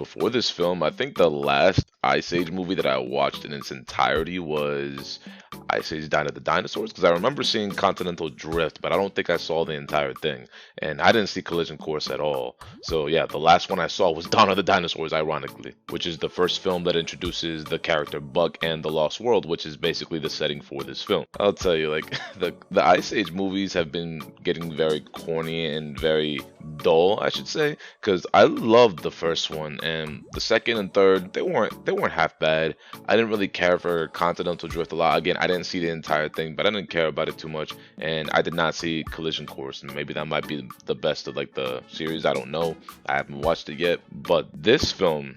before this film, I think the last Ice Age movie that I watched in its entirety was Ice Age Dine of the Dinosaurs, because I remember seeing Continental Drift, but I don't think I saw the entire thing. And I didn't see Collision Course at all. So yeah, the last one I saw was Dawn of the Dinosaurs, ironically, which is the first film that introduces the character Buck and the Lost World, which is basically the setting for this film. I'll tell you, like the Ice Age movies have been getting very corny and very dull, I should say, because I loved the first one, and the second and third they weren't half bad. I didn't really care for Continental Drift a lot. Again, I didn't see the entire thing, but I didn't care about it too much, and I did not see Collision Course, and maybe that might be the best of like the series. I don't know. I haven't watched it yet, but this film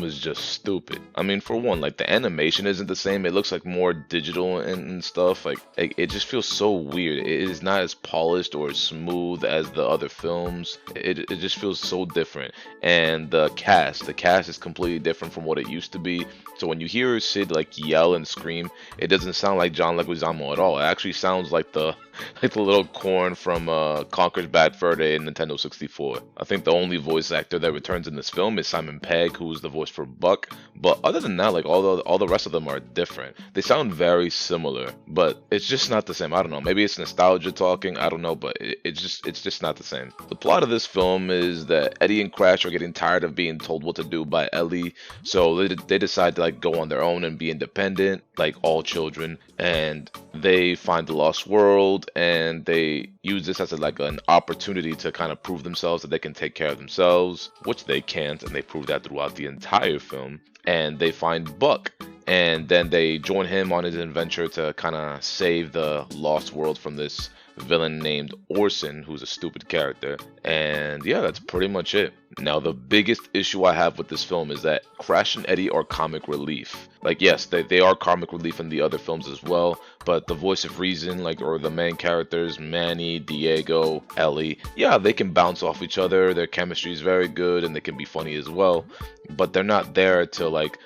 is just stupid. I mean, for one, like the animation isn't the same. It looks like more digital and stuff. Like it just feels so weird. It is not as polished or as smooth as the other films. It just feels so different. And the cast is completely different from what it used to be. So when you hear Sid like yell and scream, it doesn't sound like John Leguizamo at all. It actually sounds like the like the little corn from Conker's Bad Fur Day in Nintendo 64. I think the only voice actor that returns in this film is Simon Pegg, who's the voice for Buck. But other than that, like all the rest of them are different. They sound very similar, but it's just not the same. I don't know. Maybe it's nostalgia talking. I don't know, but it's just not the same. The plot of this film is that Eddie and Crash are getting tired of being told what to do by Ellie, so they decide to like go on their own and be independent, like all children, and they find the lost world, and they use this as like an opportunity to kind of prove themselves that they can take care of themselves, which they can't, and they prove that throughout the entire film. And they find Buck, and then they join him on his adventure to kind of save the lost world from this villain named Orson, who's a stupid character. And yeah, that's pretty much it. Now, the biggest issue I have with this film is that Crash and Eddie are comic relief. Like, yes, they are comic relief in the other films as well, but the voice of reason, like, or the main characters, Manny, Diego, Ellie, yeah, they can bounce off each other. Their chemistry is very good, and they can be funny as well, but they're not there to, like,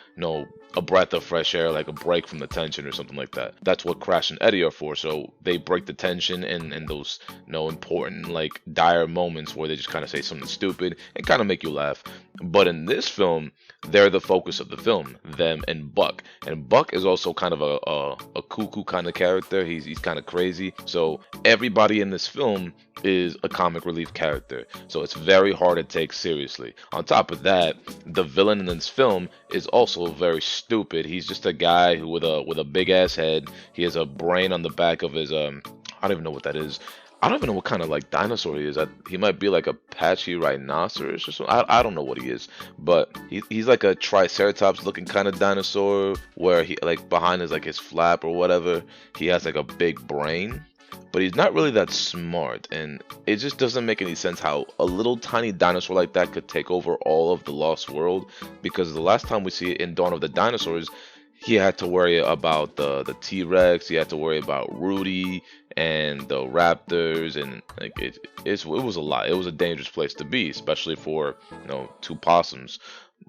a breath of fresh air, like a break from the tension or something like that. That's what Crash and Eddie are for. So they break the tension in those important, like, dire moments where they just kind of say something stupid and kind of make you laugh. But in this film, they're the focus of the film, them and Buck. And Buck is also kind of a cuckoo kind of character. He's kind of crazy. So everybody in this film is a comic relief character. So it's very hard to take seriously. On top of that, the villain in this film is also very stupid. He's just a guy who with a big ass head. He has a brain on the back of his I don't even know what that is. I don't even know what kind of like dinosaur he is. He might be like a patchy rhinoceros or something. I don't know what he is, but he's like a triceratops looking kind of dinosaur where he like behind his like his flap or whatever, he has like a big brain. But he's not really that smart, and it just doesn't make any sense how a little tiny dinosaur like that could take over all of the Lost World, because the last time we see it in Dawn of the Dinosaurs, he had to worry about the T-Rex, he had to worry about Rudy and the raptors, and like it was a lot. It was a dangerous place to be, especially for two possums.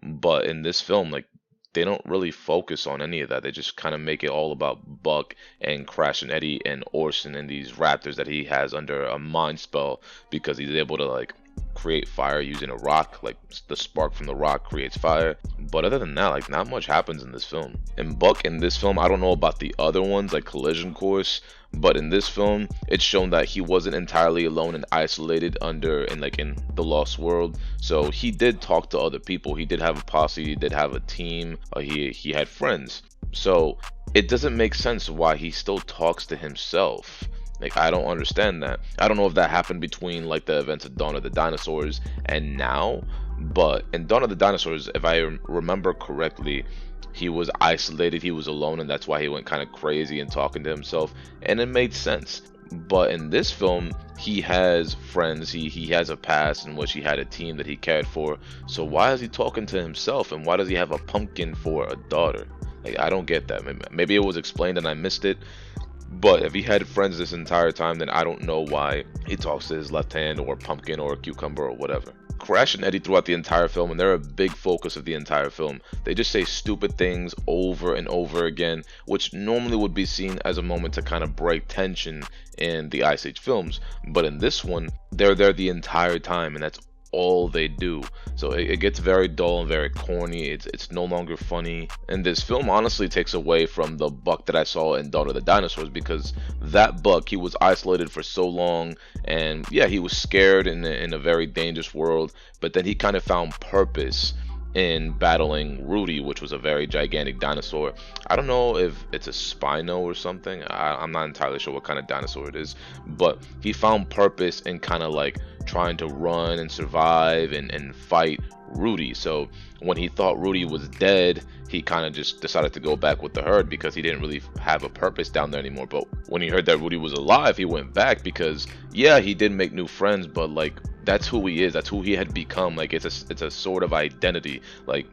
But in this film, like, they don't really focus on any of that. They just kind of make it all about Buck and Crash and Eddie and Orson and these raptors that he has under a mind spell, because he's able to like create fire using a rock. Like, the spark from the rock creates fire. But other than that, like, not much happens in this film. And Buck in this film, I don't know about the other ones like Collision Course, but in this film it's shown that he wasn't entirely alone and isolated in the Lost World. So he did talk to other people. He did have a posse, he did have a team, he had friends. So it doesn't make sense why he still talks to himself. Like, I don't understand that. I don't know if that happened between like the events of Dawn of the Dinosaurs and now, but in Dawn of the Dinosaurs, if I remember correctly, he was isolated, he was alone, and that's why he went kind of crazy and talking to himself, and it made sense. But in this film, he has friends, he has a past in which he had a team that he cared for. So why is he talking to himself, and why does he have a pumpkin for a daughter? Like, I don't get that. Maybe it was explained and I missed it. But if he had friends this entire time, then I don't know why he talks to his left hand or pumpkin or cucumber or whatever. Crash and Eddie throughout the entire film, and they're a big focus of the entire film. They just say stupid things over and over again, which normally would be seen as a moment to kind of break tension in the Ice Age films. But in this one, they're there the entire time, and that's all they do. So it gets very dull and very corny. It's no longer funny. And this film honestly takes away from the Buck that I saw in Dawn of the Dinosaurs, because that Buck, he was isolated for so long, and yeah, he was scared in a very dangerous world, but then he kind of found purpose in battling Rudy, which was a very gigantic dinosaur. I don't know if it's a Spino or something. I'm not entirely sure what kind of dinosaur it is, but he found purpose in kind of like trying to run and survive and fight Rudy. So when he thought Rudy was dead, he kind of just decided to go back with the herd because he didn't really have a purpose down there anymore. But when he heard that Rudy was alive, he went back because, yeah, he did make new friends, but like that's who he is. That's who he had become. Like it's a sort of identity. Like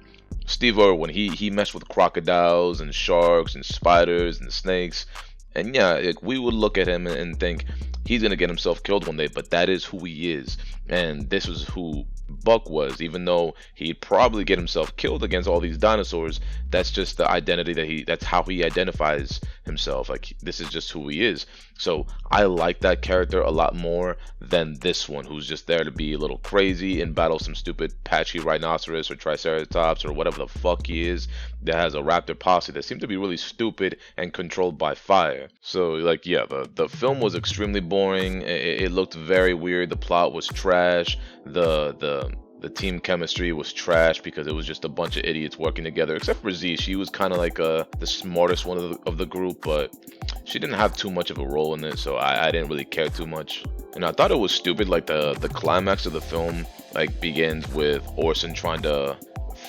Steve-O, when he messed with crocodiles and sharks and spiders and snakes, and yeah, like, we would look at him and think he's gonna get himself killed one day, but that is who he is. And this was who Buck was. Even though he'd probably get himself killed against all these dinosaurs, that's just the identity that's how he identifies himself. Like this is just who he is. So I like that character a lot more than this one, who's just there to be a little crazy and battle some stupid patchy rhinoceros or triceratops or whatever the fuck he is, that has a raptor posse that seemed to be really stupid and controlled by fire. So like, yeah, the film was extremely boring. It looked very weird. The plot was trash. The team chemistry was trash because it was just a bunch of idiots working together, except for Z. She was kind of like the smartest one of the group, but she didn't have too much of a role in it, so I didn't really care too much. And I thought it was stupid, like the climax of the film like begins with Orson trying to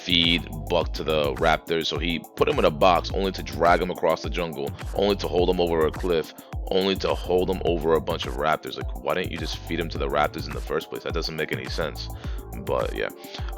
feed Buck to the raptors, so he put him in a box only to drag him across the jungle, only to hold him over a cliff, only to hold him over a bunch of raptors. Like, why didn't you just feed him to the raptors in the first place? That doesn't make any sense. But yeah,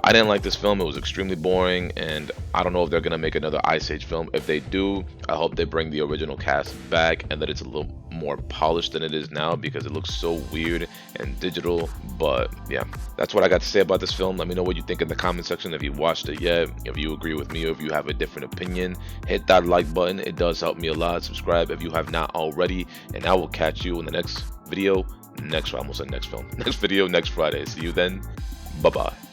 I didn't like this film. It was extremely boring, and I don't know if they're gonna make another Ice Age film. If they do, I hope they bring the original cast back and that it's a little more polished than it is now, because it looks so weird and digital. But yeah, that's what I got to say about this film. Let me know what you think in the comment section. If you watched it yet, if you agree with me, or if you have a different opinion, hit that like button. It does help me a lot. Subscribe if you have not already, and I will catch you in the next video next video next Friday. See you then. Bye bye.